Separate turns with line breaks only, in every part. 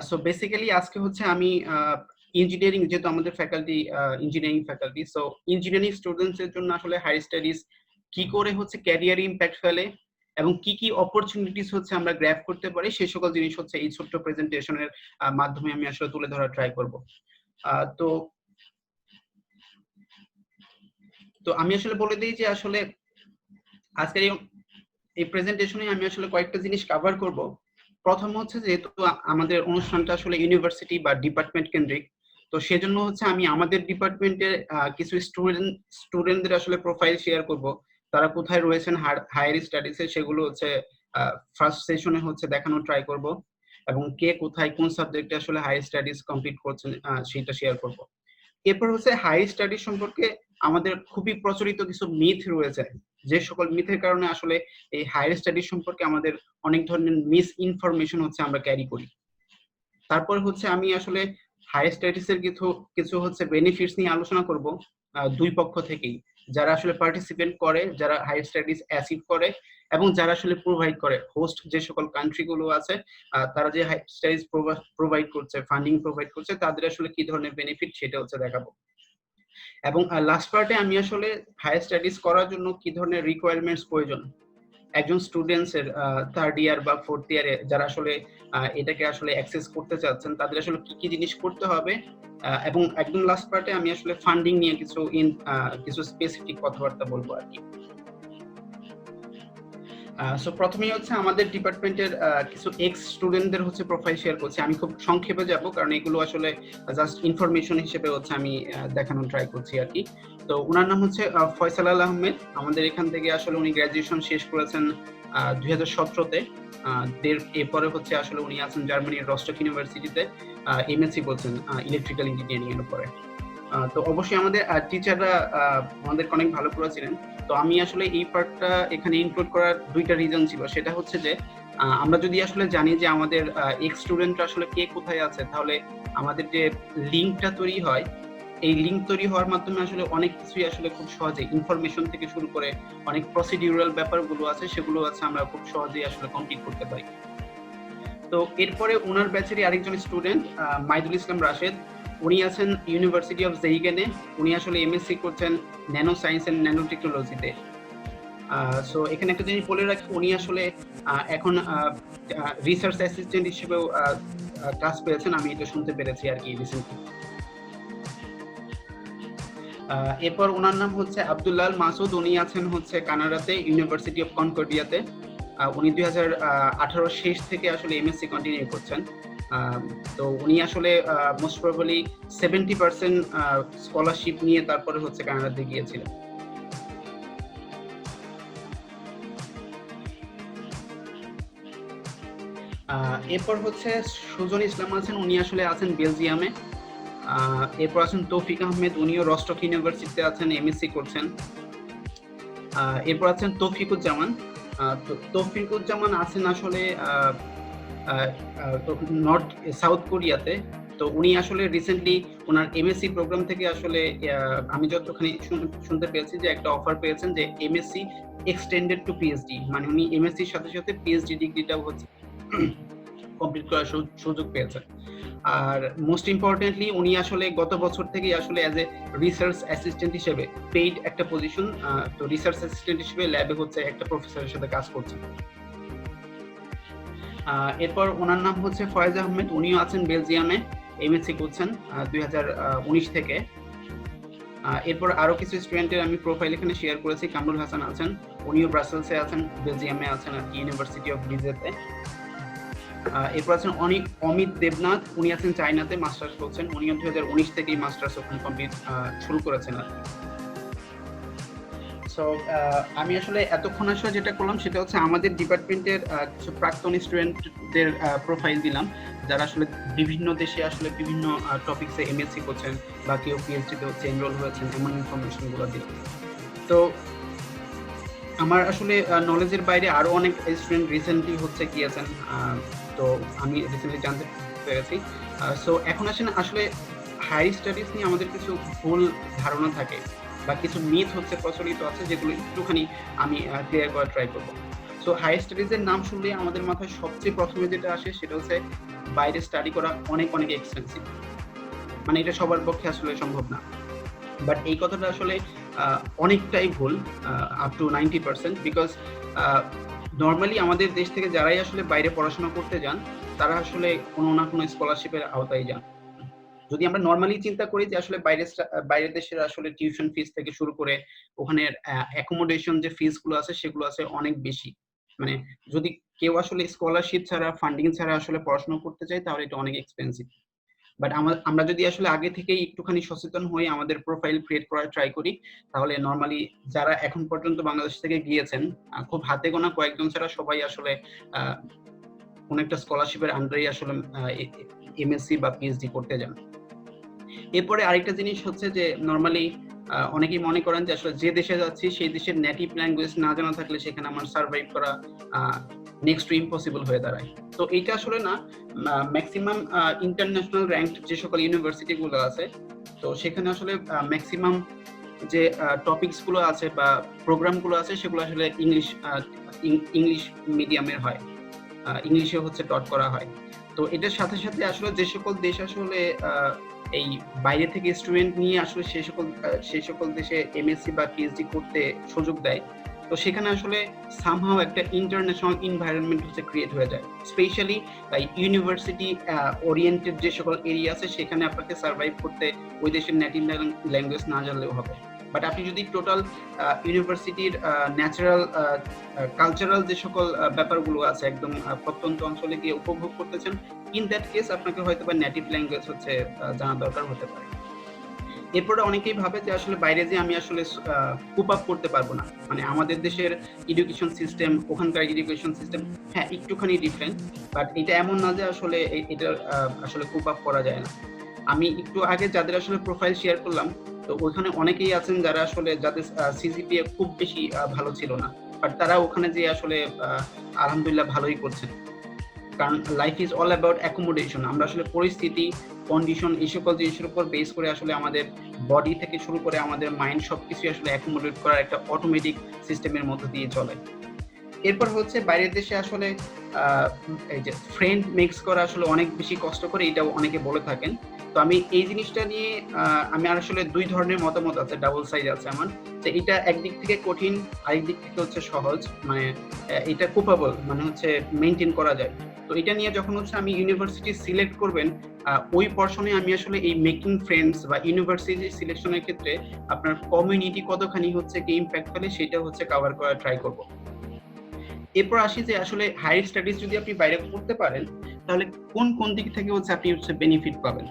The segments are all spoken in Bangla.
সো বেসিক্যালি আজকে হচ্ছে আমি ইঞ্জিনিয়ারিং, যেহেতু আমাদের faculty engineering faculty, so engineering students এর জন্য আসলে হায়ার স্টাডিজ কি করে হচ্ছে ক্যারিয়ার ইম্প্যাক্ট ফেলে এবং কি কি অপরচুনিটিস হচ্ছে আমরা গ্র্যাব করতে পারি, সেই সকল জিনিস হচ্ছে এই ছোট্ট প্রেজেন্টেশনের মাধ্যমে আমি আসলে তুলে ধরার ট্রাই করব। তো তো আমি আসলে বলে দিই যে আসলে আজকের এই প্রেজেন্টেশনে আমি আসলে কয়েকটা জিনিস কভার করব। প্রথম হচ্ছে, যেহেতু আমাদের অনুষ্ঠানটা আসলে ইউনিভার্সিটি বা ডিপার্টমেন্ট কেন্দ্রিক, তো সেজন্য হচ্ছে আমি আমাদের ডিপার্টমেন্টের কিছু স্টুডেন্টদের আসলে প্রোফাইল শেয়ার করব। তারা কোথায় রয়েছেন হায়ার স্টাডিজে সেগুলো হচ্ছে ফার্স্ট সেশনে হচ্ছে দেখানোর ট্রাই করব, এবং কে কোথায় কোন সাবজেক্টে আসলে হায়ার স্টাডিজ কমপ্লিট করছেন সেটা শেয়ার করব। এরপর হচ্ছে হায়ার স্টাডিজ সম্পর্কে আমাদের খুবই প্রচলিত কিছু মিথ রয়েছে, যে সকল মিথের কারণে আসলে এই হায়ার স্টাডিজ সম্পর্কে আমাদের অনেক ধরনের মিস ইনফরমেশন হচ্ছে আমরা ক্যারি করি। তারপর হচ্ছে আমি আসলে হায়ার স্টাডিজ এর কিছু কিছু হচ্ছে বেনিফিটস নিয়ে আলোচনা করব দুই পক্ষ থেকেই, যারা আসলে পার্টিসিপেন্ট করে, যারা হায়ার স্টাডিজ অ্যাচিভ করে, এবং যারা আসলে প্রোভাইড করে, হোস্ট যে সকল কান্ট্রি গুলো আছে তারা যে হায়ার স্টাডিজ প্রোভাইড করছে, ফান্ডিং প্রোভাইড করছে, তাদের আসলে কি ধরনের বেনিফিট সেটা হচ্ছে দেখাবো। এবং লাস্ট পার্টে আমি আসলে হায়ার স্টাডিজ করার জন্য কি ধরনের রিকোয়ারমেন্টস প্রয়োজন একজন স্টুডেন্টস এর থার্ড ইয়ার বা ফোর্থ ইয়ারে, যারা আসলে এটাকে আসলে অ্যাক্সেস করতে চাচ্ছেন, তাদের আসলে কি কি জিনিস করতে হবে, এবং একদম লাস্ট পার্টে আমি আসলে ফান্ডিং নিয়ে কিছু স্পেসিফিক কথাবার্তা বলবো আর কি। সো প্রথমেই হচ্ছে আমাদের ডিপার্টমেন্টের কিছু এক্স স্টুডেন্টদের হচ্ছে প্রোফাইল শেয়ার করছি। আমি খুব সংক্ষেপে যাব, কারণ এগুলো আসলে জাস্ট ইনফরমেশন হিসেবে হচ্ছে আমি দেখানোর ট্রাই করছি আর কি। তো ওনার নাম হচ্ছে ফয়সাল আল আহমেদ। আমাদের এখান থেকে আসলে উনি গ্র্যাজুয়েশন শেষ করেছেন 2017-তে। এরপরে হচ্ছে আসলে উনি আছেন জার্মানির রস্টক ইউনিভার্সিটিতে এমএসসি করছেন ইলেকট্রিক্যাল ইঞ্জিনিয়ারিং এর উপরে। তো অবশ্যই আমাদের টিচাররা আমাদেরকে অনেক ভালো করেছিলেন। তো আমি আসলে এই পার্টটা এখানে ইনক্লুড করার দুইটা রিজন ছিল। সেটা হচ্ছে যে আমরা যদি আসলে জানি যে আমাদের এক্স স্টুডেন্টরা আসলে কে কোথায় আছে, তাহলে আমাদের যে লিঙ্কটা তৈরি হয়, এই লিঙ্ক তৈরি হওয়ার মাধ্যমে আসলে অনেক কিছুই আসলে খুব সহজে, ইনফরমেশন থেকে শুরু করে অনেক প্রসিডিউরাল ব্যাপারগুলো আছে, সেগুলো আছে আমরা খুব সহজেই আসলে কমপ্লিট করতে পারি। তো এরপরে ওনার ব্যাচেরই আরেকজন স্টুডেন্ট মাইদুল ইসলাম রাশেদ, উনি আছেন ইউনিভার্সিটি অফ জেইগেনে। উনি আসলে এমএসসি করছেন ন্যানো সায়েন্স এন্ড ন্যানো টেকনোলজিতে। সো এখানে একটা জিনিস বলে রাখি, উনি আসলে এখন রিসার্চ অ্যাসিস্ট্যান্ট হিসেবেও কাজ পেয়েছেন, আমি এটা শুনতে পেরেছি আর কি রিসেন্টলি। এরপর ওনার নাম হচ্ছে আব্দুল্লাহ আল মাসুদ। উনি আছেন হচ্ছে কানাডাতে ইউনিভার্সিটি অফ কনকর্ডিয়াতে। উনি 2018 শেষ থেকে আসলে এমএসসি কন্টিনিউ করছেন। তো উনি আসলে মোস্ট প্রবাবলি 70% স্কলারশিপ নিয়ে তারপরে হচ্ছে কানাডাতে গিয়েছিলেন। এরপর হচ্ছে সুজন ইসলাম আছেন, উনি আসলে আছেন বেলজিয়ামে। এরপর আছেন তৌফিক আহমেদ, উনিও রস্টক ইউনিভার্সিটিতে আছেন, এমএসসি করছেন। এরপর আছেন তৌফিকুজ্জামান। তৌফিকুজ্জামান আছেন আসলে নর্থ সাউথ কোরিয়াতে। তো উনি আসলে রিসেন্টলি ওনার এমএসসি প্রোগ্রাম থেকে আসলে আমি যতখানি শুনতে পেয়েছি যে একটা অফার পেয়েছেন যে এমএসসি এক্সটেন্ডেড টু পিএইচডি, মানে উনি এমএসসির সাথে সাথে পিএইচডি ডিগ্রিটাও হচ্ছে কমপ্লিট করার সুযোগ পেয়েছেন। আর মোস্ট ইম্পর্টেন্টলি উনি আসলে গত বছর থেকে আসলে অ্যাজ এ রিসার্চ অ্যাসিস্ট্যান্ট হিসেবে পেইড একটা পজিশন, তো রিসার্চ অ্যাসিস্ট্যান্ট হিসেবে ল্যাবে হচ্ছে একটা প্রফেসরের সাথে কাজ করছেন। এরপর ওনার নাম হচ্ছে ফয়েজ আহমেদ, উনিও আছেন বেলজিয়ামে, এমএসসি করছেন 2019 থেকে। এরপর আরো কিছু স্টুডেন্টের আমি প্রোফাইল এখানে শেয়ার করেছি। কামরুল হাসান আছেন, উনিও ব্রাসেলসে আছেন, বেলজিয়ামে আছেন আর কি ইউনিভার্সিটি অফ লিজেতে। এরপর আছেন অমিত দেবনাথ, উনি আছেন চায়নাতে মাস্টার্স করছেন, উনিও 2019 থেকেই মাস্টার্স ওখানে কমপ্লিট শুরু করেছেন আর কি। সো আমি আসলে এতক্ষণ আসলে যেটা করলাম সেটা হচ্ছে আমাদের ডিপার্টমেন্টের কিছু প্রাক্তন স্টুডেন্টদের প্রোফাইল দিলাম, যারা আসলে বিভিন্ন দেশে আসলে বিভিন্ন টপিকসে এমএসসি করছেন বা কেউ পিএইচডিতে হচ্ছে এনরোল হয়েছেন, এমন ইনফরমেশনগুলো দিলাম। তো আমার আসলে নলেজের বাইরে আরো অনেক স্টুডেন্ট রিসেন্টলি হচ্ছে গিয়েছেন, তো আমি রিসেন্টলি জানতে পেরেছি। সো এখন আসলে হায়ার স্টাডিজ নিয়ে আমাদের কিছু ভুল ধারণা থাকে বা কিছু মিথ হচ্ছে প্রচলিত আছে, যেগুলো একটুখানি আমি ক্লিয়ার করার ট্রাই করবো। সো হায়ার স্টাডিজের নাম শুনলে আমাদের মাথায় সবচেয়ে প্রথমে যেটা আসে সেটা হচ্ছে বাইরে স্টাডি করা অনেক অনেক এক্সপেন্সিভ, মানে এটা সবার পক্ষে আসলে সম্ভব না। বাট এই কথাটা আসলে অনেকটাই ভুল, আপ টু 90%, বিকজ নর্মালি আমাদের দেশ থেকে যারাই আসলে বাইরে পড়াশোনা করতে যান তারা আসলে কোনো না কোনো স্কলারশিপের আওতায় যান। যদি আমরা নর্মালি চিন্তা করি যে আসলে বাইরের দেশের আসলে টিউশন ফিস থেকে শুরু করে ওখানে অ্যাকোমোডেশন যে ফিস গুলো আছে সেগুলো আছে অনেক বেশি। মানে যদি কেউ আসলে স্কলারশিপ ছাড়া, ফান্ডিং ছাড়া আসলে পড়াশোনা করতে চায় তাহলে এটা অনেক এক্সপেন্সিভ। বাট আমরা যদি আসলে আগে থেকেই একটুখানি সচেতন হয়ে আমাদের প্রোফাইল ক্রিয়েট করার ট্রাই করি, তাহলে নর্মালি যারা এখন পর্যন্ত বাংলাদেশ থেকে গিয়েছেন খুব হাতে গোনা কয়েকজন ছাড়া সবাই আসলে কোন একটা স্কলারশিপের আন্ডারে আসলে এমএসসি বা পিএইচডি করতে যান। এরপরে আরেকটা জিনিস হচ্ছে যে নর্মালি অনেকেই মনে করেন যে আসলে যে দেশে যাচ্ছি সেই দেশের নেটিভ ল্যাঙ্গুয়েজ না জানা থাকলে সেখানে আমার সার্ভাইভ করা নেক্সট টু ইম্পসিবল হয়ে দাঁড়ায়। তো এইটা আসলে না, ম্যাক্সিমাম ইন্টারন্যাশনাল র্যাঙ্কড যে সকল ইউনিভার্সিটি গুলো আছে তো সেখানে আসলে ম্যাক্সিমাম যে টপিকস গুলো আছে বা প্রোগ্রাম গুলো আছে সেগুলো আসলে ইংলিশ মিডিয়ামের হয়, ইংলিশে হচ্ছে টট করা হয়। তো এটার সাথে সাথে আসলে যে সকল দেশ আসলে এই বাইরে থেকে স্টুডেন্ট নিয়ে আসলে সেই সকল দেশে এমএসসি বা পিএইচডি করতে সুযোগ দেয়, তো সেখানে আসলে সামহাও একটা ইন্টারন্যাশনাল এনভায়রনমেন্ট হচ্ছে ক্রিয়েট হয়ে যায়। স্পেশালি ইউনিভার্সিটি ওরিয়েন্টেড যে সকল এরিয়া আছে সেখানে আপনাকে সার্ভাইভ করতে ওই দেশের নেটিভ ল্যাঙ্গুয়েজ না জানলেও হবে। বাট আপনি যদি টোটাল ইউনিভার্সিটির ন্যাচারাল কালচারাল যে সকল ব্যাপারগুলো আছে একদম প্রত্যন্ত অঞ্চলে গিয়ে উপভোগ করতেছেন, ইন দ্যাট কেস আপনাকে হয়তো বা নেটিভ ল্যাঙ্গুয়েজ হচ্ছে জানা দরকার হতে পারে। এরপরে অনেকেই ভাবে যে আসলে বাইরে যে আমি আসলে কুপ আপ করতে পারবো না, মানে আমাদের দেশের এডুকেশন সিস্টেম ওখানকার এডুকেশন সিস্টেম হ্যাঁ একটুখানি ডিফারেন্ট, বাট এটা এমন না যে আসলে এটা আসলে কুপ আপ করা যায় না। আমি একটু আগে যাদের আসলে প্রোফাইল শেয়ার করলাম তো ওখানে অনেকেই আছেন যারা আসলে যাদের সিজিপিএ খুব বেশি ভালো ছিল না, বাট তারা ওখানে যে আসলে আলহামদুলিল্লাহ ভালোই করছেন। কারণ life is all about accommodation. আমরা আসলে পরিস্থিতি, কন্ডিশন এই সকল জিনিসের উপর বেস করে আসলে আমাদের বডি থেকে শুরু করে আমাদের মাইন্ড সবকিছু আসলে অ্যাকোমোডেট করার একটা অটোমেটিক সিস্টেমের মধ্য দিয়ে চলে। এরপর হচ্ছে বাইরের দেশে আসলে এই যে ফ্রেন্ড মিক্স করা আসলে অনেক বেশি কষ্ট করে, এটাও অনেকে বলে থাকেন। তো আমি এই জিনিসটা নিয়ে আমি আসলে দুই ধরনের মতামত আছে, ডাবল সাইড আছে আমার। তো এটা একদিক থেকে কঠিন, আরেক দিক থেকে হচ্ছে সহজ, মানে এটা কুপেবল, মানে হচ্ছে মেনটেন করা যায়। তো এটা নিয়ে যখন হচ্ছে আমি ইউনিভার্সিটি সিলেক্ট করবেন ওই পর্ষণে আমি আসলে এই মেকিং ফ্রেন্ডস বা ইউনিভার্সিটি সিলেকশনের ক্ষেত্রে আপনার কমিউনিটি কতখানি হচ্ছে কি ইম্প্যাক্ট ফেলে সেটা হচ্ছে কভার করার ট্রাই করব। এরপর আসি যে আসলে হায়ার স্টাডিজ যদি আপনি বাইরে করতে পারেন তাহলে কোন কোন দিক থেকে হচ্ছে আপনি হচ্ছে বেনিফিট পাবেন।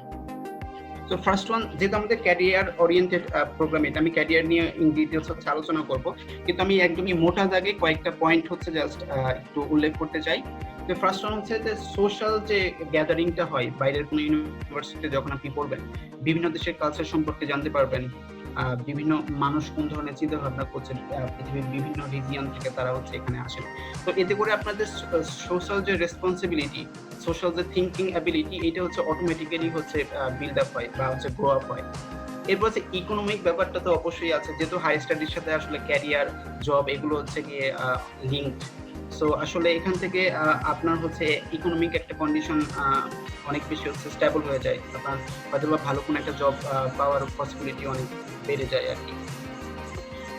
তো ফার্স্ট ওয়ান, যেহেতু আমাদের ক্যারিয়ার ওরিয়েন্টেড প্রোগ্রাম, এটা আমি ক্যারিয়ার নিয়ে ইন ডিটেইলস হচ্ছে আলোচনা করব, কিন্তু আমি একদমই মোটা দাগে কয়েকটা পয়েন্ট হচ্ছে জাস্ট একটু উল্লেখ করতে চাই। তো ফার্স্ট ওয়ান হচ্ছে যে সোশ্যাল যে গ্যাদারিংটা হয় বাইরের কোনো ইউনিভার্সিটিতে যখন আপনি পড়বেন, বিভিন্ন দেশের কালচার সম্পর্কে জানতে পারবেন, বিভিন্ন মানুষ কোন ধরনের চিন্তা ভাবনা করছে, পৃথিবীর বিভিন্ন রিজিয়ন থেকে তারা হচ্ছে এখানে আসেন। তো এতে করে আপনাদের সোশ্যাল যে রেসপন্সিবিলিটি, সোশ্যাল যে থিঙ্কিং অ্যাবিলিটি, এটা হচ্ছে অটোমেটিক্যালি হচ্ছে বিল্ড আপ হয় বা হচ্ছে গ্রো আপ হয়। এরপর হচ্ছে ইকোনমিক ব্যাপারটা তো অবশ্যই আছে, যেহেতু হাই স্টাডির সাথে আসলে ক্যারিয়ার, জব এগুলো হচ্ছে গিয়ে লিঙ্কড। সো আসলে এখান থেকে আপনার হচ্ছে ইকোনমিক একটা কন্ডিশন অনেক বেশি হচ্ছে স্টেবল হয়ে যায়, আপনার হয়তো বা ভালো কোনো একটা জব পাওয়ার পসিবিলিটি অনেক বেড়ে যায় আর কি।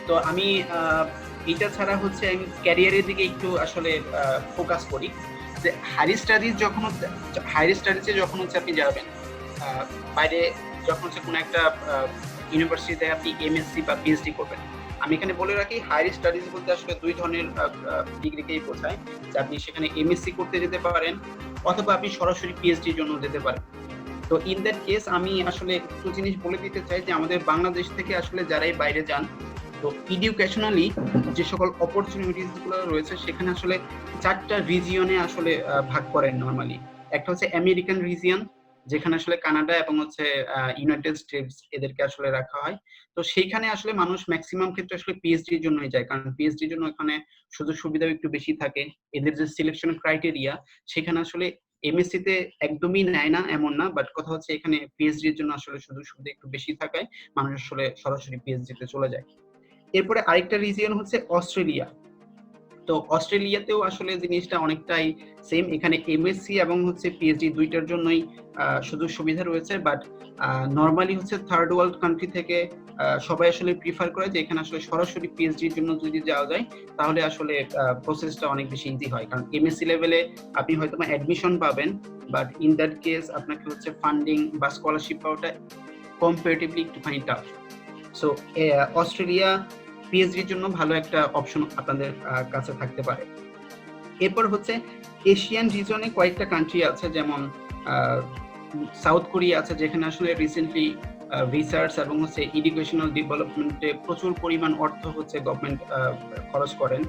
তো আমি এটা ছাড়া হচ্ছে আমি ক্যারিয়ারের দিকে একটু আসলে ফোকাস করি, যে হায়ার স্টাডিজে যখন হচ্ছে আপনি যাবেন বাইরে, যখন হচ্ছে কোনো একটা ইউনিভার্সিটিতে আপনি এমএসসি বা পিএইচডি করবেন। আমি এখানে বলে রাখি হায়ার স্টাডিজ বলতে আসলে দুই ধরনের ডিগ্রিকেই বোঝায়, যে আপনি সেখানে এমএসসি করতে যেতে পারেন অথবা আপনি সরাসরি পিএইচডির জন্য যেতে পারেন। তো ইন দ্যাট কেস আমি আসলে একটু জিনিস বলে দিতে চাই যে আমাদের বাংলাদেশ থেকে আসলে যারাই বাইরে যান, তো এডুকেশনালি যে সকল অপরচুনিটিস গুলো রয়েছে সেখানে আসলে 4টা রিজিয়নে আসলে ভাগ করেন নরমালি। একটা হচ্ছে আমেরিকান রিজিয়ন, যেখানে আসলে কানাডা এবং হচ্ছে ইউনাইটেড স্টেটস এদেরকে আসলে রাখা হয়। তো সেইখানে আসলে মানুষ ম্যাক্সিমাম ক্ষেত্রে আসলে পিএইচডির জন্যই যায়, কারণ পিএইচডির জন্য এখানে সুযোগ সুবিধাও একটু বেশি থাকে। এদের যে সিলেকশন ক্রাইটেরিয়া সেখানে আসলে এমএসসি তে একদমই নেয় না এমন না, বাট কথা হচ্ছে এখানে পিএইচডি এর জন্য আসলে সুযোগ সুবিধা একটু বেশি থাকায় মানুষ আসলে সরাসরি পিএইচডি তে চলে যায়। এরপরে আরেকটা রিজিয়ন হচ্ছে অস্ট্রেলিয়া। তো অস্ট্রেলিয়াতেও আসলে জিনিসটা অনেকটাই সেম, এখানে এমএসসি এবং হচ্ছে পিএইচডি দুইটার জন্যই সুযোগ সুবিধা রয়েছে, বাট নর্মালি হচ্ছে থার্ড ওয়ার্ল্ড কান্ট্রি থেকে সবাই আসলে প্রিফার করে যে এখানে আসলে সরাসরি পিএইচডির জন্য যদি যাওয়া যায় তাহলে আসলে প্রসেসটা অনেক বেশি ইজি হয়, কারণ এমএসসি লেভেলে আপনি হয়তো অ্যাডমিশন পাবেন, বাট ইন দ্যাট কেস আপনাকে হচ্ছে ফান্ডিং বা স্কলারশিপ পাওয়াটা কম্পারেটিভলি একটুখানি টাফ। সো অস্ট্রেলিয়া পিএইচডির জন্য ভালো একটা অপশন আপনাদের কাছে থাকতে পারে। এরপর হচ্ছে এশিয়ান রিজনে কয়েকটা কান্ট্রি আছে, যেমন সাউথ কোরিয়া আছে, যেখানে আসলে রিসেন্টলি রিসার্চ এবং হচ্ছে এডুকেশনাল ডেভেলপমেন্টে প্রচুর পরিমাণ অর্থ হচ্ছে গভর্নমেন্ট খরচ করেন।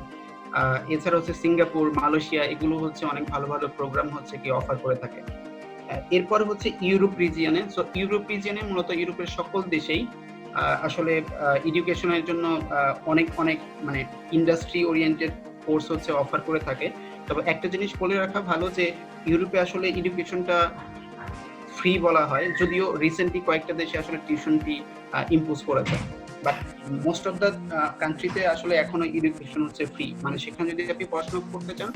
এছাড়া হচ্ছে সিঙ্গাপুর, মালয়েশিয়া, এগুলো হচ্ছে অনেক ভালো ভালো প্রোগ্রাম হচ্ছে কি অফার করে থাকে। এরপর হচ্ছে ইউরোপ রিজিয়নে, সো ইউরোপ রিজিয়নে মূলত ইউরোপের সকল দেশেই আসলে এডুকেশনের জন্য অনেক অনেক মানে ইন্ডাস্ট্রি ওরিয়েন্টেড কোর্স হচ্ছে অফার করে থাকে। তবে একটা জিনিস বলে রাখা ভালো যে ইউরোপে আসলে এডুকেশনটা ফ্রি বলা হয়, যদিও রিসেন্টলি কয়েকটা দেশে আসলে টিউশন ফি ইম্পোজ করেছে, বাট মোস্ট অফ দ্য কান্ট্রিতে আসলে এখনো এডুকেশন হচ্ছে ফ্রি, মানে সেখানে যদি আপনি পড়াশোনা করতে চান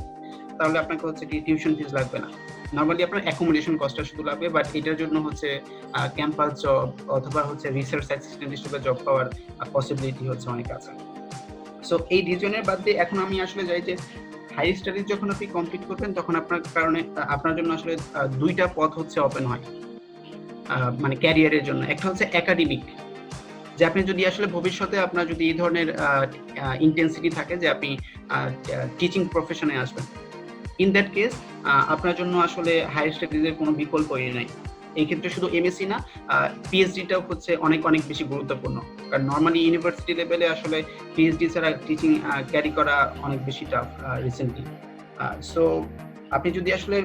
তাহলে আপনাকে হচ্ছে কি টিউশন ফিস লাগবে না, নর্মালি আপনার অ্যাকোমোডেশন কস্টটা শুধু লাগবে, বাট এটার জন্য হচ্ছে ক্যাম্পাস জব অথবা হচ্ছে রিসার্চ অ্যাসিস্ট্যান্ট হিসেবে জব পাওয়ার পসিবিলিটি হচ্ছে অনেক আছে। সো এই রিজনের বাদ দিয়ে এখন আমি আসলে যাই যে হাই স্টাডিজ যখন আপনি কমপ্লিট করবেন তখন আপনার জন্য আসলে দুইটা পথ হচ্ছে ওপেন হয় মানে ক্যারিয়ারের জন্য। একটা হচ্ছে একাডেমিক, যে আপনি যদি আসলে ভবিষ্যতে আপনার যদি এই ধরনের ইন্টেন্সিটি থাকে যে আপনি টিচিং প্রফেশনে আসবেন, ইন দ্যাট কেস আপনার জন্য আসলে হায়ার স্টাডিজের কোনো বিকল্পই নাই। এই ক্ষেত্রে শুধু এমএসসি না, পিএইচডিটাও হচ্ছে অনেক অনেক বেশি গুরুত্বপূর্ণ, কারণ নর্মালি ইউনিভার্সিটি লেভেলে আসলে পিএইচডি ছাড়া টিচিং ক্যারি করা অনেক বেশি টাফ রিসেন্টলি। সো আপনি যদি আসলে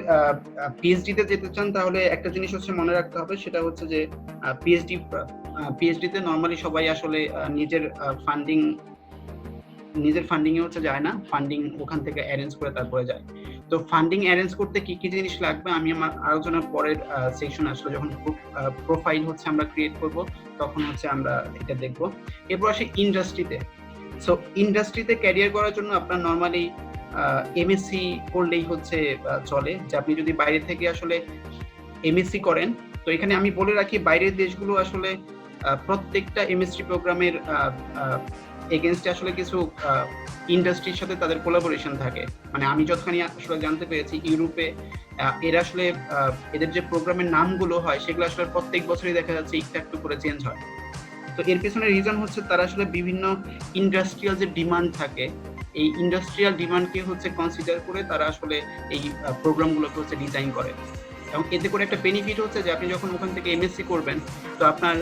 পিএইচডিতে যেতে চান তাহলে একটা জিনিস হচ্ছে মনে রাখতে হবে, সেটা হচ্ছে যে পিএইচডিতে নর্মালি সবাই আসলে নিজের ফান্ডিং এ হচ্ছে যায় না, ফান্ডিং ওখান থেকে অ্যারেঞ্জ করে তারপরে যায়। তো ফান্ডিং অ্যারেঞ্জ করতে কি কি জিনিস লাগবে আমি আমার আলোচনার পরের সেকশন আসলে যখন প্রোফাইল হচ্ছে আমরা ক্রিয়েট করব তখন হচ্ছে আমরা এটা দেখব। এরপর আসে ইন্ডাস্ট্রিতে। সো ইন্ডাস্ট্রিতে ক্যারিয়ার করার জন্য আপনার নর্মালি এমএসসি করলেই হচ্ছে চলে, যে আপনি যদি বাইরে থেকে আসলে এমএসসি করেন, তো এখানে আমি বলে রাখি বাইরের দেশগুলো আসলে প্রত্যেকটা এমএসসি প্রোগ্রামের এগেইনস্টে আসলে কিছু ইন্ডাস্ট্রির সাথে তাদের কোলাবোরেশন থাকে। মানে আমি যতখানি আসলে জানতে পেরেছি ইউরোপে এরা আসলে এদের যে প্রোগ্রামের নামগুলো হয় সেগুলো আসলে প্রত্যেক বছরই দেখা যাচ্ছে একটু একটু করে চেঞ্জ হয়। তো এর পেছনে রিজন হচ্ছে তারা আসলে বিভিন্ন ইন্ডাস্ট্রিয়াল যে ডিমান্ড থাকে, এই ইন্ডাস্ট্রিয়াল ডিমান্ডকে হচ্ছে কনসিডার করে তারা আসলে এই প্রোগ্রামগুলোকে হচ্ছে ডিজাইন করে। এবং এতে করে একটা বেনিফিট হচ্ছে যে আপনি যখন ওখান থেকে এমএসসি করবেন তো আপনার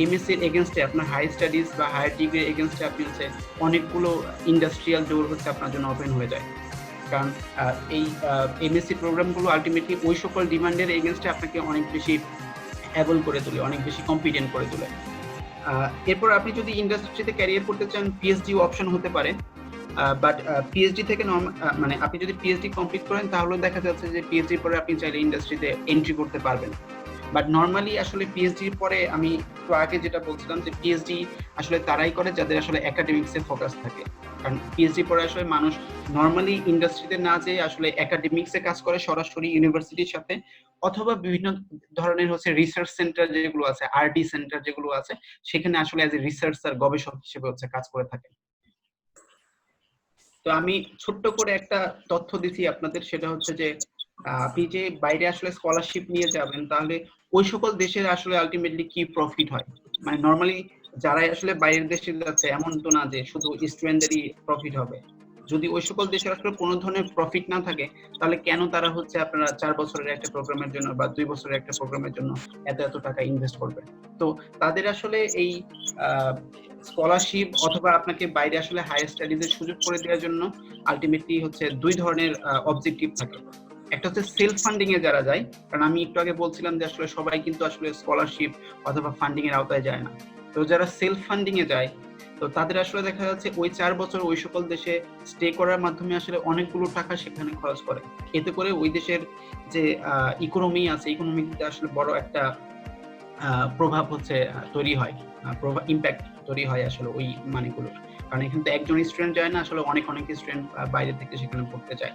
এমএসসির এগেনস্টে আপনার হাই স্টাডিজ বা হায়ার ডিগ্রির এগেনস্টে আপনি হচ্ছে অনেকগুলো ইন্ডাস্ট্রিয়াল ডোর হচ্ছে আপনার জন্য ওপেন হয়ে যায়, কারণ এই এমএসসি প্রোগ্রামগুলো আলটিমেটলি ওই সকল ডিমান্ডের এগেনস্টে আপনাকে অনেক বেশি অ্যাবল করে তোলে, অনেক বেশি কম্পিটেন্ট করে তোলে। এরপর আপনি যদি ইন্ডাস্ট্রিতে ক্যারিয়ার করতে চান পিএইচডি অপশন হতে পারে, বাট পিএইচডি থেকে মানে আপনি যদি পিএইচডি কমপ্লিট করেন তাহলে দেখা যাচ্ছে যে পিএইচডি পরে আপনি চাইলে ইন্ডাস্ট্রিতে এন্ট্রি করতে পারবেন। বাট নর্মালি আসলে পিএইচডির পরে আমি একটু আগে যেটা বলছিলাম যে পিএইচডি আসলে তারাই করে যাদের আসলে একাডেমিক্সে ফোকাস থাকে, কারণ পিএইচডি পরে আসলে মানুষ নর্মালি ইন্ডাস্ট্রিতে না যেয়ে আসলে একাডেমিক্সে কাজ করে সরাসরি ইউনিভার্সিটির সাথে, অথবা বিভিন্ন ধরনের হচ্ছে রিসার্চ সেন্টার যেগুলো আছে, আরডি সেন্টার যেগুলো আছে সেখানে আসলে অ্যাজ এ রিসার্চার গবেষক হিসেবে হচ্ছে কাজ করে থাকে। তো আমি ছোট্ট করে একটা তথ্য দিচ্ছি আপনাদের, সেটা হচ্ছে যে আপনি যে বাইরে আসলে স্কলারশিপ নিয়ে যাবেন তাহলে ওই সকল দেশের আসলে আলটিমেটলি কি প্রফিট হয়। মানে নর্মালি যারা আসলে বাইরের দেশে যাচ্ছে এমন তো না যে শুধু স্টুডেন্টদেরই প্রফিট হবে। যদি ওই সকল দেশে আসলে কোনো ধরনের প্রফিট না থাকে তাহলে কেন তারা হচ্ছে আপনারা 4 বছরের একটা প্রোগ্রামের জন্য বা 2 বছরের একটা প্রোগ্রামের জন্য এত এত টাকা ইনভেস্ট করবে। তো তাদের আসলে এই স্কলারশিপ অথবা আপনাকে বাইরে আসলে হায়ার স্টাডিজের সুযোগ করে দেওয়ার জন্য আলটিমেটলি হচ্ছে দুই ধরনের অবজেক্টিভ থাকে। একটা হচ্ছে সেলফ ফান্ডিং এ যারা যায়, কারণ আমি একটু আগে বলছিলাম যে আসলে সবাই কিন্তু আসলে স্কলারশিপ অথবা ফান্ডিং এর আওতায় যায় না। তো যারা সেলফ ফান্ডিং এ যায় তো তাদের আসলে দেখা যাচ্ছে ওই 4 বছর ওই সকল দেশে স্টে করার মাধ্যমে আসলে অনেকগুলো টাকা সেখানে খরচ করে। এতে করে ওই দেশের যে ইকোনমি আছে, ইকোনমিতে আসলে বড় একটা প্রভাব হচ্ছে তৈরি হয়, প্রভাব ইম্প্যাক্ট তৈরি হয় আসলে ওই মানেগুলোর। কারণ এখানে তো একজন স্টুডেন্ট যায় না, আসলে অনেক অনেক স্টুডেন্ট বাইরে থেকে সেখানে পড়তে যায়।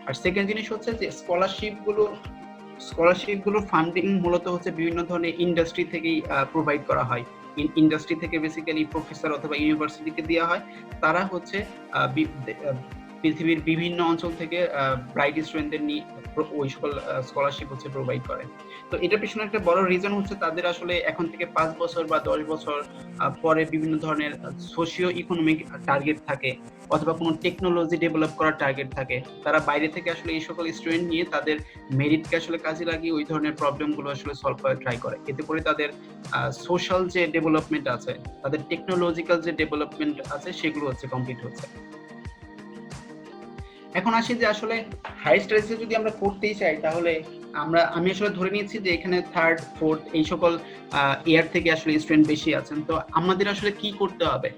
আর সেকেন্ড জিনিস হচ্ছে যে স্কলারশিপগুলোর ফান্ডিং মূলত হচ্ছে বিভিন্ন ধরনের ইন্ডাস্ট্রি থেকেই প্রোভাইড করা হয়। ইন্ডাস্ট্রি থেকে বেসিক্যালি প্রফেসর অথবা ইউনিভার্সিটিকে দেওয়া হয়। তারা হচ্ছে পৃথিবীর বিভিন্ন অঞ্চল থেকে ব্রাইট স্টুডেন্টদের নিয়ে ওই সকল স্কলারশিপ হচ্ছে প্রোভাইড করে। তো এটার পিছনে একটা বড় রিজন হচ্ছে তাদের আসলে এখন থেকে 5 বছর বা 10 বছর পরে বিভিন্ন ধরনের সোশিও ইকোনমিক টার্গেট থাকে অথবা কোনো টেকনোলজি ডেভেলপ করার টার্গেট থাকে। তারা বাইরে থেকে আসলে এই সকল স্টুডেন্ট নিয়ে তাদের মেরিটকে আসলে কাজে লাগিয়ে ওই ধরনের প্রবলেমগুলো আসলে সলভ করার ট্রাই করে। এতে করে তাদের সোশ্যাল যে ডেভেলপমেন্ট আছে, তাদের টেকনোলজিক্যাল যে ডেভেলপমেন্ট আছে সেগুলো হচ্ছে কমপ্লিট হচ্ছে। এখন আসি যে আসলে হাই স্টাডিজে যদি আমরা পড়তেই চাই তাহলে আমি আসলে ধরে নিয়েছি যে এখানে থার্ড ফোর্থ এই সকল ইয়ার থেকে আসলে স্টুডেন্ট বেশি আছেন। তো আমাদের আসলে কি করতে হবে?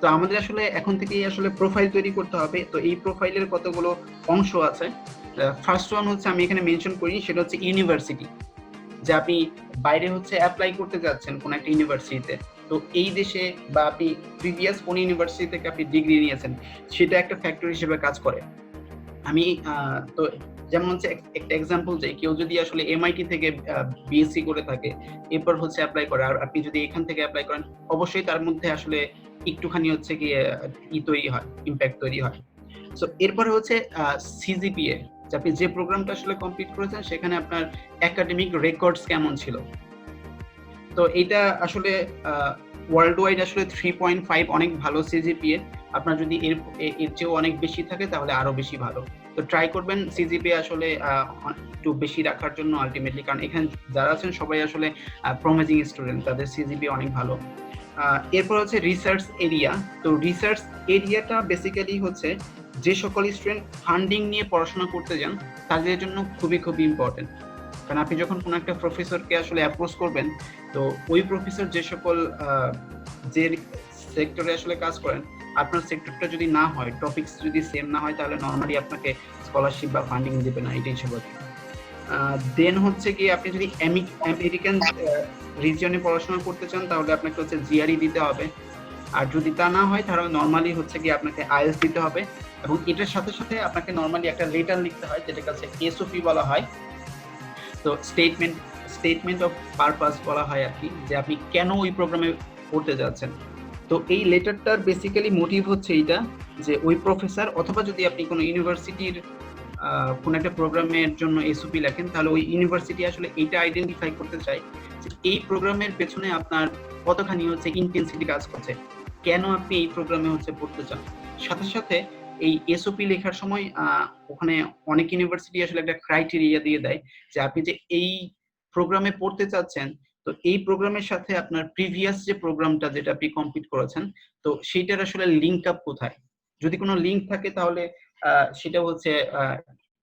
তো আমাদের আসলে এখন থেকেই আসলে প্রোফাইল তৈরি করতে হবে। তো এই প্রোফাইলের কতগুলো অংশ আছে। ফার্স্ট ওয়ান হচ্ছে আমি এখানে মেনশন করি, সেটা হচ্ছে ইউনিভার্সিটি। যে আপনি বাইরে হচ্ছে অ্যাপ্লাই করতে যাচ্ছেন কোন একটা ইউনিভার্সিটিতে, তো এই দেশে বা আপনি প্রিভিয়াস কোন ইউনিভার্সিটি থেকে আপনি ডিগ্রি নিয়েছেন সেটা একটা ফ্যাক্টর হিসেবে কাজ করে। আমি তো যেমন হচ্ছে একটা এক্সাম্পল যে কেউ যদি আসলে এমআইটি থেকে বিএসসি করে থাকে, এরপর হচ্ছে অ্যাপ্লাই করে, আর আপনি যদি এখান থেকে অ্যাপ্লাই করেন, অবশ্যই তার মধ্যে আসলে একটুখানি হচ্ছে গিয়ে তৈরি হয়, ইম্প্যাক্ট তৈরি হয়। সো এরপরে হচ্ছে সিজিপিএ, যে আপনি যে প্রোগ্রামটা আসলে কমপ্লিট করেছেন সেখানে আপনার একাডেমিক রেকর্ডস কেমন ছিল। তো এটা আসলে ওয়ার্ল্ড ওয়াইড আসলে 3.5 অনেক ভালো সিজিপিএ। আপনার যদি এর চেয়েও অনেক বেশি থাকে তাহলে আরো বেশি ভালো। তো ট্রাই করবেন সিজিপিএ আসলে একটু বেশি রাখার জন্য আলটিমেটলি, কারণ এখানে যারা আছেন সবাই আসলে প্রমিজিং স্টুডেন্ট, তাদের সিজিপিএ অনেক ভালো। এরপর হচ্ছে রিসার্চ এরিয়া। তো রিসার্চ এরিয়াটা বেসিক্যালি হচ্ছে যে সকল স্টুডেন্ট ফান্ডিং নিয়ে পড়াশোনা করতে যান তাদের জন্য খুবই খুবই ইম্পর্টেন্ট। কারণ আপনি যখন কোনো একটা প্রফেসরকে আসলে অ্যাপ্রোচ করবেন, তো ওই প্রফেসর যে সকল যে সেক্টরে আসলে কাজ করেন, আপনার সেক্টরটা যদি না হয়, টপিকস যদি সেম না হয়, তাহলে নর্মালি আপনাকে স্কলারশিপ বা ফান্ডিং দেবে না, এটাই স্বাভাবিক। দেন হচ্ছে কি আপনি যদি আমেরিকান রিজিয়নে পড়াশোনা করতে চান তাহলে আপনাকে হচ্ছে জিআরই দিতে হবে। আর যদি তা না হয় তাহলে নর্মালি হচ্ছে কি আপনাকে আইএলটিএস দিতে হবে, এবং এটার সাথে সাথে আপনাকে নর্মালি একটা লেটার লিখতে হয় যেটাকে হচ্ছে এসওপি বলা হয়। তো স্টেটমেন্ট অফ পারপাস বলা হয় আর কি, যে আপনি কেন ওই প্রোগ্রামে পড়তে যাচ্ছেন। তো এই লেটারটার বেসিক্যালি মোটিভ হচ্ছে এইটা, যে ওই প্রফেসর অথবা যদি আপনি কোনো ইউনিভার্সিটির কোন একটা প্রোগ্রামের জন্য এসওপি লেখেন, তাহলে ওই ইউনিভার্সিটি আসলে এইটা আইডেন্টিফাই করতে চায় যে এই প্রোগ্রামের পেছনে আপনার কতখানি হচ্ছে ইন্টেন্সিটি কাজ করছে, কেন আপনি এই প্রোগ্রামে হচ্ছে পড়তে চান। সাথে সাথে এই এসওপি লেখার সময় ওখানে অনেক ইউনিভার্সিটি আসলে একটা ক্রাইটেরিয়া দিয়ে দেয় যে আপনি যে এই প্রোগ্রামে পড়তে চাচ্ছেন, তো এই প্রোগ্রামের সাথে আপনার প্রিভিয়াস যে প্রোগ্রামটা যেটা আপনি কমপ্লিট করেছেন, তো সেইটার আসলে লিঙ্ক আপ কোথায়। যদি কোনো লিঙ্ক থাকে তাহলে সেটা হচ্ছে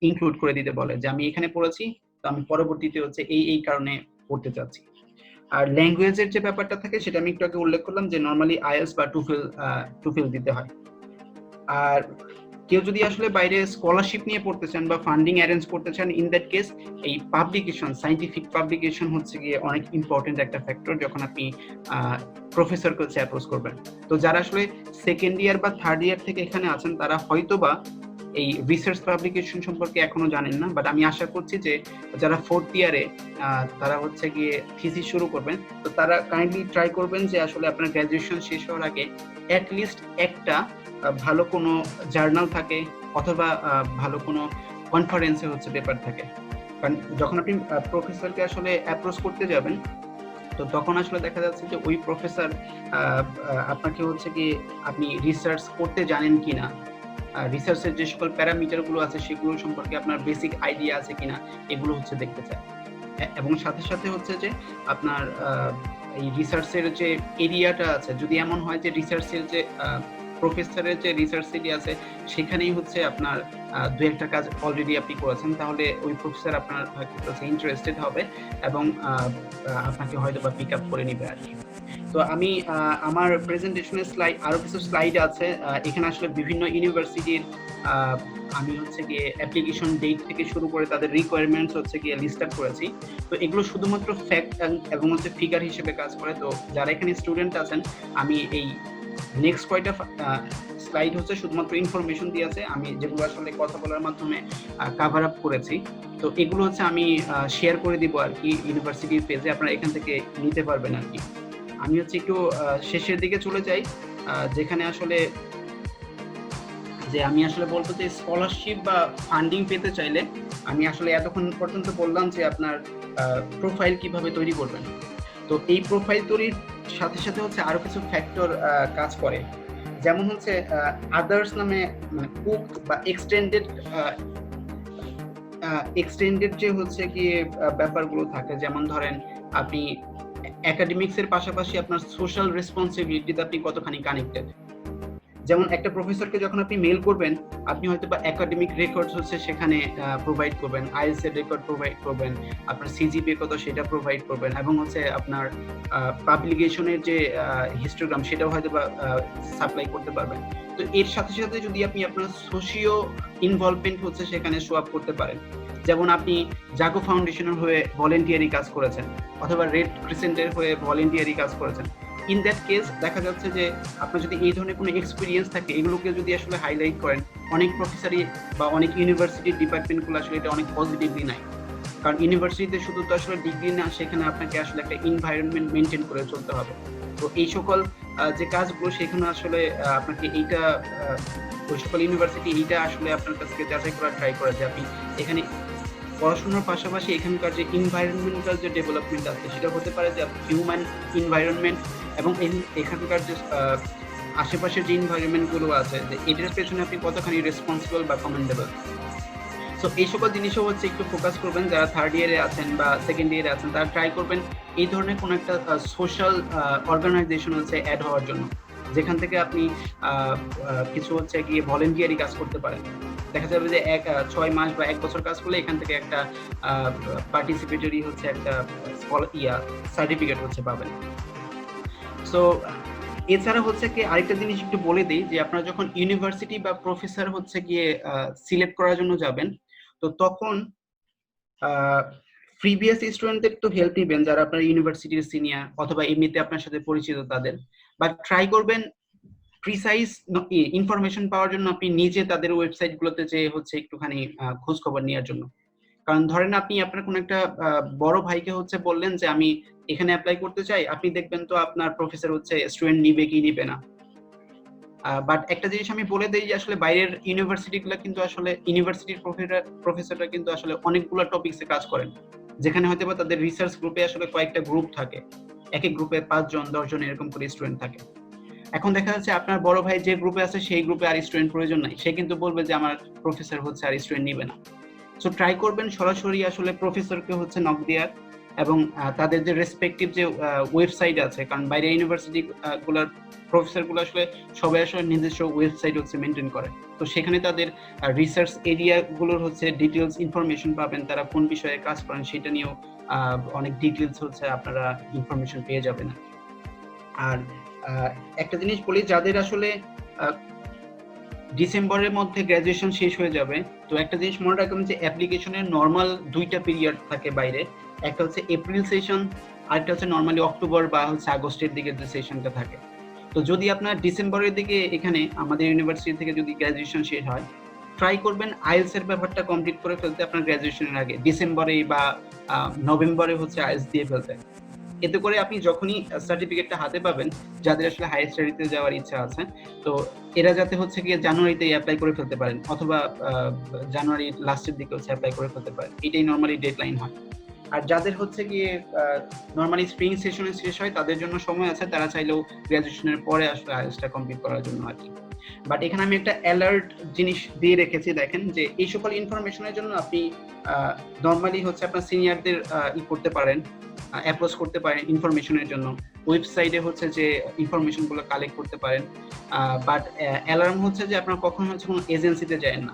ইনক্লুড করে দিতে বলে, যে আমি এখানে পড়েছি, তো আমি পরবর্তীতে হচ্ছে এই কারণে পড়তে চাচ্ছি। আর ল্যাঙ্গুয়েজের যে ব্যাপারটা থাকে সেটা আমি একটু আগে উল্লেখ করলাম, যে নর্মালি আইএলটিএস বা টুফেল দিতে হয়। আর কেউ যদি আসলে বাইরে স্কলারশিপ নিয়ে পড়তে চান বা ফান্ডিং অ্যারেঞ্জ করতে চান, ইন দ্যাট কেস এই পাবলিকেশন, সায়েন্টিফিক পাবলিকেশন হচ্ছে গিয়ে অনেক ইম্পর্টেন্ট একটা ফ্যাক্টর যখন আপনি প্রফেসরকে হচ্ছে অ্যাপ্রোচ করবেন। তো যারা আসলে সেকেন্ড ইয়ার বা থার্ড ইয়ার থেকে এখানে আছেন তারা হয়তোবা এই রিসার্চ পাবলিকেশন সম্পর্কে এখনো জানেন না, বাট আমি আশা করছি যে যারা ফোর্থ ইয়ারে তারা হচ্ছে গিয়ে থিসিস শুরু করবেন, তো তারা কাইন্ডলি ট্রাই করবেন যে আসলে আপনার গ্র্যাজুয়েশন শেষ হওয়ার আগে অ্যাটলিস্ট একটা ভালো কোনো জার্নাল থাকে অথবা ভালো কোনো কনফারেন্সে হচ্ছে পেপার থাকে। কারণ যখন আপনি প্রফেসরকে আসলে অ্যাপ্রোচ করতে যাবেন, তো তখন আসলে দেখা যাচ্ছে যে ওই প্রফেসর আপনাকে হচ্ছে কি আপনি রিসার্চ করতে জানেন কিনা, রিসার্চের যে সকল প্যারামিটার গুলো আছে সেগুলো সম্পর্কে আপনার বেসিক আইডিয়া আছে কিনা, এগুলো হচ্ছে দেখতে চায়। এবং সাথে সাথে হচ্ছে যে আপনার এই রিসার্চের যে এরিয়াটা আছে, যদি এমন হয় যে রিসার্চের যে প্রফেসরের যে রিসার্চ এরিয়া আছে সেখানেই হচ্ছে আপনার দু একটা কাজ অলরেডি আপনি করেছেন, তাহলে ওই প্রফেসর আপনার কাছে ইন্টারেস্টেড হবে এবং আপনাকে হয়তো বা পিক আপ করে নিবে আর কি। তো আমি আমার প্রেজেন্টেশনের স্লাইড, আরো কিছু স্লাইড আছে, এখানে আসলে বিভিন্ন ইউনিভার্সিটির আমি হচ্ছে গিয়ে অ্যাপ্লিকেশন ডেট থেকে শুরু করে তাদের রিকোয়ারমেন্টস হচ্ছে গিয়ে লিস্ট আউট করেছি। তো এগুলো শুধুমাত্র ফ্যাক্ট এবং হচ্ছে ফিগার হিসেবে কাজ করে। তো যারা এখানে স্টুডেন্ট আছেন, আমি এই নেক্সট কয়টা স্লাইড হচ্ছে শুধুমাত্র ইনফরমেশন দিয়ে আছে, আমি যেগুলো আসলে কথা বলার মাধ্যমে কাভার আপ করেছি। তো এগুলো হচ্ছে আমি শেয়ার করে দিব আর কি ইউনিভার্সিটির পেজে, আপনারা এখান থেকে নিতে পারবেন আর কি। আমি হচ্ছে একটু শেষের দিকে চলে যাই, যেখানে আসলে আমি আসলে বলবো যে স্কলারশিপ বা ফান্ডিং পেতে চাইলে আমি আসলে এতক্ষণ পর্যন্ত বললাম যে আপনার প্রোফাইল কিভাবে তৈরি করবেন। তো এই প্রোফাইল তৈরির সাথে সাথে হচ্ছে আরো কিছু ফ্যাক্টর কাজ করে, যেমন হচ্ছে আদার্স নামে মানে কুক বা এক্সটেন্ডেড যে হচ্ছে কি ব্যাপারগুলো থাকে, যেমন ধরেন আপনি একাডেমিক্স এর পাশাপাশি আপনার সোশ্যাল রেসপন্সিবিলিটিতে আপনি কতখানি কানেক্টেড। যেমন একটা প্রফেসরকে যখন আপনি মেল করবেন, আপনি হয়তো বা একাডেমিক রেকর্ডস হচ্ছে সেখানে প্রোভাইড করবেন, আইএলটিএস এর রেকর্ড প্রোভাইড করবেন, আপনার সিজিপিএ কত সেটা প্রোভাইড করবেন, এবং হচ্ছে আপনার পাবলিকেশনের যে হিস্টোগ্রাম সেটাও হয়তো বা সাপ্লাই করতে পারবেন। তো এর সাথে সাথে যদি আপনি আপনার সোশিও ইনভলভমেন্ট হচ্ছে সেখানে শো আপ করতে পারেন, যেমন আপনি জাগো ফাউন্ডেশনের হয়ে ভলেন্টিয়ারি কাজ করেছেন অথবা রেড ক্রিসেন্টের হয়ে ভলেন্টিয়ারি কাজ করেছেন, ইন দ্যাট কেস দেখা যাচ্ছে যে আপনার যদি এই ধরনের কোনো এক্সপিরিয়েন্স থাকে, এগুলোকে যদি আসলে হাইলাইট করেন, অনেক প্রফেসরই বা অনেক ইউনিভার্সিটির ডিপার্টমেন্টগুলো আসলে এটা অনেক পজিটিভলি নেয়। কারণ ইউনিভার্সিটিতে শুধু তো আসলে ডিগ্রি না, সেখানে আপনাকে আসলে একটা এনভায়রনমেন্ট মেনটেন করে চলতে হবে। তো এই সকল যে কাজগুলো সেখানে আসলে আপনাকে এইটা ওই সকল ইউনিভার্সিটি এইটা আসলে আপনার কাছ থেকে যাচাই করা ট্রাই করে যে আপনি এখানে পড়াশোনার পাশাপাশি এখানকার যে এনভায়রনমেন্টাল যে ডেভেলপমেন্ট আছে সেটা হতে পারে যে হিউম্যান এনভায়রনমেন্ট এবং এখানকার যে আশেপাশের যে এনভায়রনমেন্টগুলো আছে যে এটার পেছনে আপনি কতখানি রেসপন্সিবল বা কমেন্ডেবল। সো এই সকল জিনিসও হচ্ছে একটু ফোকাস করবেন, যারা থার্ড ইয়ারে আছেন বা সেকেন্ড ইয়ারে আছেন তারা ট্রাই করবেন এই ধরনের কোনো একটা সোশ্যাল অর্গানাইজেশন হচ্ছে অ্যাড হওয়ার জন্য, যেখান থেকে আপনি কিছু হচ্ছে গিয়ে ভলেন্টিয়ারি কাজ করতে পারেন। দেখা যাবে যে 6 মাস বা 1 বছর কাজ করলে এখান থেকে একটা পার্টিসিপেটরি হচ্ছে একটা সার্টিফিকেট হচ্ছে পাবেন। সো এছাড়া হচ্ছে কি আরেকটা জিনিস একটু বলে দিই যে আপনারা যখন ইউনিভার্সিটি বা প্রফেসর হচ্ছে গিয়ে সিলেক্ট করার জন্য যাবেন, তো তখন প্রিভিয়াস স্টুডেন্টদের তো হেল্প নিবেন যারা আপনার ইউনিভার্সিটির সিনিয়র অথবা এমনিতে আপনার সাথে পরিচিত তাদের, বাট ট্রাই করবেন প্রিসাইজ ইনফরমেশন পাওয়ার জন্য আপনি নিজে তাদের ওয়েবসাইট গুলোতে যে হচ্ছে একটুখানি খোঁজ খবর নেওয়ার জন্য। কারণ ধরেন আপনি আপনার কোন একটা বড় ভাইকে হচ্ছে বললেন যে আমি এখানে অ্যাপ্লাই করতে চাই, আপনি দেখবেন তো আপনার প্রফেসর হচ্ছে স্টুডেন্ট নিবে কি নিবে না। বাট একটা জিনিস আমি বলে দেই যে আসলে বাইরের ইউনিভার্সিটিগুলো কিন্তু আসলে ইউনিভার্সিটির প্রফেসররা কিন্তু আসলে অনেকগুলো টপিকসে কাজ করেন, যেখানে হয়তো বা তাদের রিসার্চ গ্রুপে আসলে কয়েকটা গ্রুপ থাকে, এক এক গ্রুপে 5 জন 10 জন এরকম করে স্টুডেন্ট থাকে। এখন দেখা যাচ্ছে আপনার বড় ভাই যে গ্রুপে আছে সেই গ্রুপে আর স্টুডেন্ট প্রয়োজন নাই, সে কিন্তু বলবে যে আমার প্রফেসর হচ্ছে আর স্টুডেন্ট নিবে না। সো ট্রাই করবেন সরাসরি আসলে প্রফেসরকে হচ্ছে নক দেওয়ার, এবং তাদের যে রেসপেক্টিভ যে ওয়েবসাইট আছে, কারণ বাইরে ইউনিভার্সিটি গুলোর প্রফেসর গুলো আসলে সবাই আসলে নিজস্ব ওয়েবসাইট হচ্ছে মেনটেন করে, তো সেখানে তাদের রিসার্চ এরিয়া গুলোর হচ্ছে ডিটেলস ইনফরমেশন পাবেন, তারা কোন বিষয়ে কাজ করেন সেটা নিয়েও অনেক ডিটেলস হচ্ছে আপনারা ইনফরমেশন পেয়ে যাবেন। আর একটা জিনিস বলি, যাদের আসলে ডিসেম্বরের মধ্যে গ্রাজুয়েশন শেষ হয়ে যাবে, তো একটা জিনিস মনে রাখবেন যে অ্যাপ্লিকেশনের নর্মাল 2টা পিরিয়ড থাকে বাইরে, একটা হচ্ছে এপ্রিল সেশন আর একটা হচ্ছে নর্মালি অক্টোবর বা হচ্ছে আগস্টের দিকে যে সেশনটা থাকে। তো যদি আপনার ডিসেম্বরের দিকে এখানে আমাদের ইউনিভার্সিটি থেকে যদি গ্রাজুয়েশন শেষ হয়, ট্রাই করবেন আইএলটিএস এর ব্যাপারটা কমপ্লিট করে ফেলতে আপনার গ্রাজুয়েশনের আগে, ডিসেম্বরে বা নভেম্বরে হচ্ছে আইএলটিএস দিয়ে ফেলতে। এতে করে আপনি যখনই সার্টিফিকেটটা হাতে পাবেন, যাদের আসলে হায়ার স্টাডিতে যাওয়ার ইচ্ছা আছে, তো এরা যাতে হচ্ছে গিয়ে জানুয়ারিতে অ্যাপ্লাই করে ফেলতে পারেন অথবা জানুয়ারি লাস্টের দিকে হচ্ছে অ্যাপ্লাই করে ফেলতে পারেন, এটাই নরমালি ডেডলাইন হয়। আর যাদের হচ্ছে গিয়ে নরমালি স্প্রিং সেশনে শেষ হয় তাদের জন্য সময় আছে, তারা চাইলেও গ্রাজুয়েশনের পরে আসলে আইএলটিএসটা কমপ্লিট করার জন্য আর কি। বাট এখানে আমি একটা অ্যালার্ট জিনিস দিয়ে রেখেছি, দেখেন যে এই সকল ইনফরমেশনের জন্য আপনি নরমালি হচ্ছে আপনার সিনিয়রদের করতে পারেন, অ্যাপ্রোচ করতে পারেন ইনফরমেশনের জন্য, ওয়েবসাইটে হচ্ছে যে ইনফরমেশন গুলো কালেক্ট করতে পারেন। বাট অ্যালার্ম হচ্ছে যে আপনার কখনো হচ্ছে কোনো এজেন্সিতে যায় না,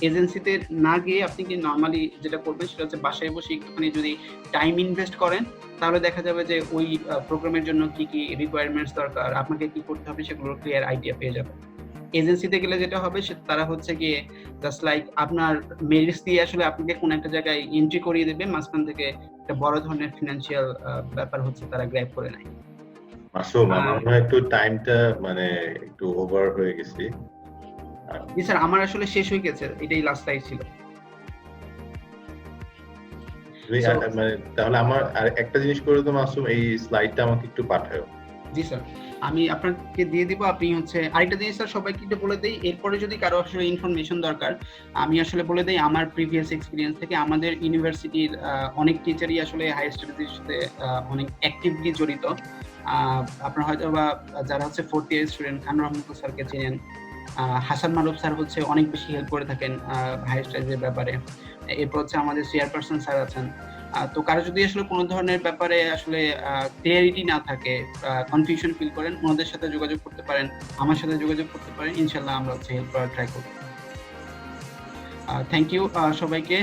এজেন্সিতে না গিয়ে আপনি কি নরমালি যেটা করবেন সেটা হচ্ছে বাসায় বসে একটুখানি যদি টাইম ইনভেস্ট করেন, তাহলে দেখা যাবে যে ওই প্রোগ্রামের জন্য কি কি রিকোয়ারমেন্টস দরকার, আপনাকে কি করতে হবে সেগুলোর ক্লিয়ার আইডিয়া পেয়ে যাবেন। এজেন্সিতে গেলে যেটা হবে তারা হচ্ছে গিয়ে জাস্ট লাইক আপনার মেরিটস দিয়ে আসলে আপনাকে কোন একটা জায়গায় এন্ট্রি করিয়ে দেবে, মাঝখান থেকে একটা বড় ধরনের ফিনান্সিয়াল ব্যাপার হচ্ছে তারা গ্র্যাব করে নেয়।
মাসুম, আমার মনে হয় একটু টাইমটা মানে একটু ওভার হয়ে গেছি।
জি স্যার, আমার আসলে শেষ হয়ে গেছে, এটাই লাস্ট স্লাইড ছিল।
মানে তাহলে আমার আর একটা জিনিস করে তো মাসুম, এই স্লাইডটা আমাকে একটু পাঠাও।
জি স্যার, আমি আপনাকে দিয়ে দিব। আপনি হচ্ছে আরেকটা জিনিস স্যার সবাইকে একটু বলে দেই, এরপরে যদি কারো আসলে ইনফরমেশন দরকার, আমি আসলে বলে দেই আমার প্রিভিয়াস এক্সপিরিয়েন্স থেকে আমাদের ইউনিভার্সিটির অনেক টিচারই আসলে হায়ার স্টাডিজের সাথে অনেক অ্যাক্টিভলি জড়িত। আপনার হয়তো বা যারা হচ্ছে ফোর্থ ইয়ার স্টুডেন্ট, খান রহমতুল স্যারকে চেনেন, হাসান মারুফ স্যার হচ্ছে অনেক বেশি হেল্প করে থাকেন হায়ার স্টাডিজের ব্যাপারে। এরপর হচ্ছে আমাদের চেয়ারপারসন স্যার আছেন। তো কারো যদি আসলে কোনো ধরনের ব্যাপারে আসলে ক্লিয়ারিটি না থাকে, কনফিউশন ফিল করেন, ওনাদের সাথে যোগাযোগ করতে পারেন, আমার সাথে যোগাযোগ করতে পারেন, ইনশাল্লাহ আমরা হচ্ছে হেল্প করার ট্রাই করব। থ্যাংক ইউ সবাইকে।